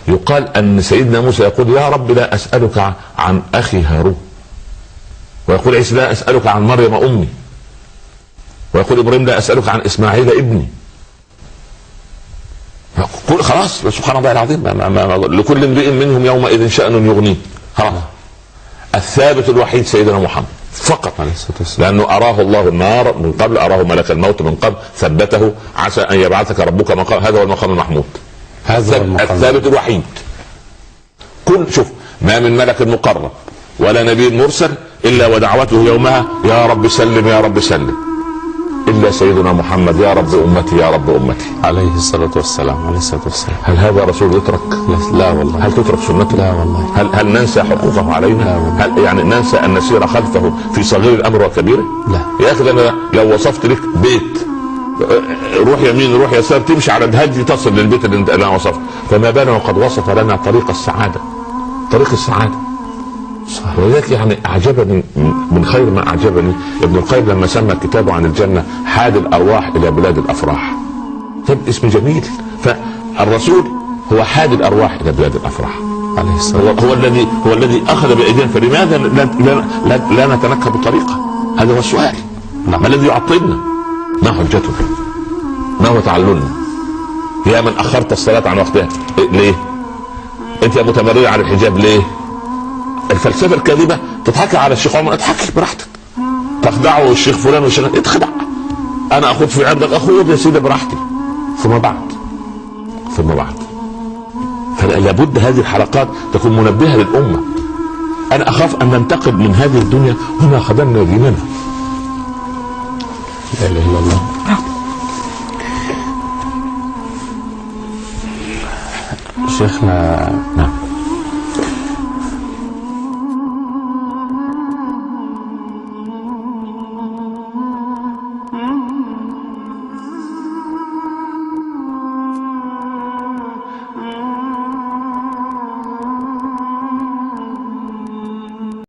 يقال ان سيدنا موسى يقول يا رب لا اسالك عن اخي هارون، ويقول عيسى لا اسالك عن مريم امي، ويقول ابراهيم لا اسالك عن اسماعيل ابني. خلاص سبحان الله العظيم، لكل امرئ منهم يومئذ شأن يغنيه. خلاص الثابت الوحيد سيدنا محمد فقط، لانه اراه الله النار من قبل، اراه ملك الموت من قبل، ثبته عسى ان يبعثك ربك مقام، هذا هو المقام المحمود، هذا الثابت الوحيد. كل شوف ما من ملك مقرب ولا نبي مرسل الا ودعوته يومها يا رب سلم يا رب سلم، الا سيدنا محمد يا رب امتي يا رب امتي عليه الصلاه والسلام. عليه الصلاه والسلام. هل هذا رسول يترك؟ لا والله. هل تترك سنته؟ لا والله. هل ننسى حقوقه علينا؟ لا والله. هل يعني ننسى ان نسير خلفه في صغير الامر وكبيره؟ لا يا اخي انا لو وصفت لك بيت روح يمين روح يسار تمشي على الهدي تصل للبيت اللي انا وصفت، فما بالنا وقد وصف لنا طريق السعاده، طريق السعاده. ولذلك يعني اعجبني من خير ما اعجبني ابن القيم لما سمى كتابه عن الجنه حاد الارواح الى بلاد الافراح. طب اسم جميل. فالرسول هو حاد الارواح الى بلاد الافراح عليه الصلاه. هو الذي اخذ بايدينا، فلماذا لا نتنكب طريقه؟ هذا هو السؤال. ما الذي يعطلنا؟ ما حجتنا؟ ما هو تعللنا؟ يا من اخرت الصلاه عن وقتها ليه؟ انت يا متمرد على الحجاب ليه؟ الفلسفه الكاذبه تضحك على الشيخ عمر، اضحك براحتك، تخدعه الشيخ فلان والشيخ اتخدع، انا اخذ في عرضك اخذ يا سيدي براحتي. ثم بعد فلا بد هذه الحلقات تكون منبهه للامه. انا اخاف ان ننتقل من هذه الدنيا وما خدمنا ديننا. لا اله الا الله. شيخنا